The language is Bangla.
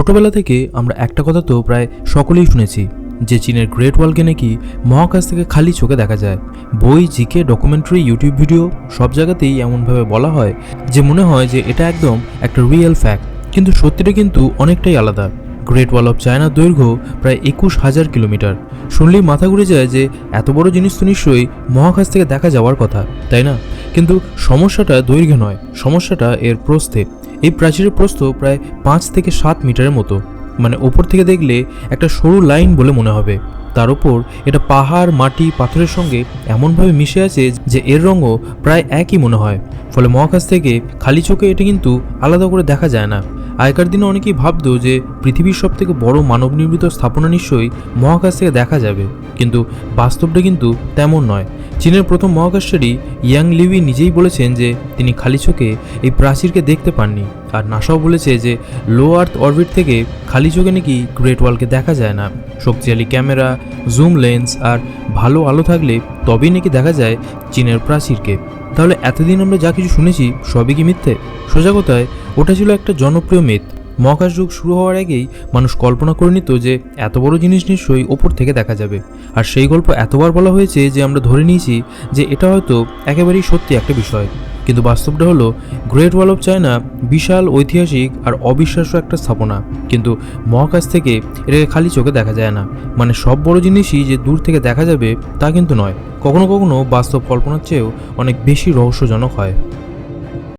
ছোটবেলা থেকে আমরা একটা কথা তো প্রায় সকলেই শুনেছি যে চীনের গ্রেট ওয়ালকে নাকি মহাকাশ থেকে খালি চোখে দেখা যায়। বই, জিকে, ডকুমেন্টারি, ইউটিউব ভিডিও সব জায়গাতেই এমনভাবে বলা হয় যে মনে হয় যে এটা একদম একটা রিয়েল ফ্যাক্ট। কিন্তু সত্যিটা কিন্তু অনেকটাই আলাদা। গ্রেট ওয়াল অফ চায়নার দৈর্ঘ্য প্রায় 21,000 কিলোমিটার। শুনলেই মাথা ঘুরে যায় যে এত বড় জিনিস তো নিশ্চয়ই মহাকাশ থেকে দেখা যাওয়ার কথা, তাই না? কিন্তু সমস্যাটা দৈর্ঘ্য নয়, সমস্যাটা এর প্রস্থে। এই প্রাচীরের প্রস্থ প্রায় 5 থেকে 7 মিটারের মতো। মানে ওপর থেকে দেখলে একটা সরু লাইন বলে মনে হবে। তার ওপর এটা পাহাড়, মাটি, পাথরের সঙ্গে এমনভাবে মিশে আছে যে এর রঙও প্রায় একই মনে হয়। ফলে মহাকাশ থেকে খালি চোখে এটা কিন্তু আলাদা করে দেখা যায় না। আগেকার দিনে অনেকেই ভাবতো যে পৃথিবীর সবথেকে বড় মানব নির্মিত স্থাপনা নিশ্চয়ই মহাকাশ থেকে দেখা যাবে, কিন্তু বাস্তবটা কিন্তু তেমন নয়। চীনের প্রথম মহাকাশচারী ইয়াং লিউই নিজেই বলেছেন যে তিনি খালি চোখে এই প্রাচীরকে দেখতে পাননি। আর নাসাও বলেছে যে লো আর্থ অরবিট থেকে খালি চোখে নাকি গ্রেট ওয়ালকে দেখা যায় না। শক্তিশালী ক্যামেরা, জুম লেন্স আর ভালো আলো থাকলে তবেই নাকি দেখা যায় চীনের প্রাচীরকে। তাহলে এতদিন আমরা যা কিছু শুনেছি সবই কি মিথ্যে? সোজা কথায় ওটা ছিল একটা জনপ্রিয় মিথ। মহাকাশ যুগ শুরু হওয়ার আগেই মানুষ কল্পনা করে নিত যে এত বড় জিনিস নিশ্চয়ই ওপর থেকে দেখা যাবে। আর সেই গল্প এতবার বলা হয়েছে যে আমরা ধরে নিয়েছি যে এটা হয়তো একেবারেই সত্যি একটা বিষয়। কিন্তু বাস্তবটা হলো গ্রেট ওয়াল অফ চায়না বিশাল, ঐতিহাসিক আর অবিশ্বাস্য একটা স্থাপনা, কিন্তু মহাকাশ থেকে এটাকে খালি চোখে দেখা যায় না। মানে সব বড় জিনিসই যে দূর থেকে দেখা যাবে তা কিন্তু নয়। কখনো কখনো বাস্তব কল্পনার চেয়েও অনেক বেশি রহস্যজনক হয়।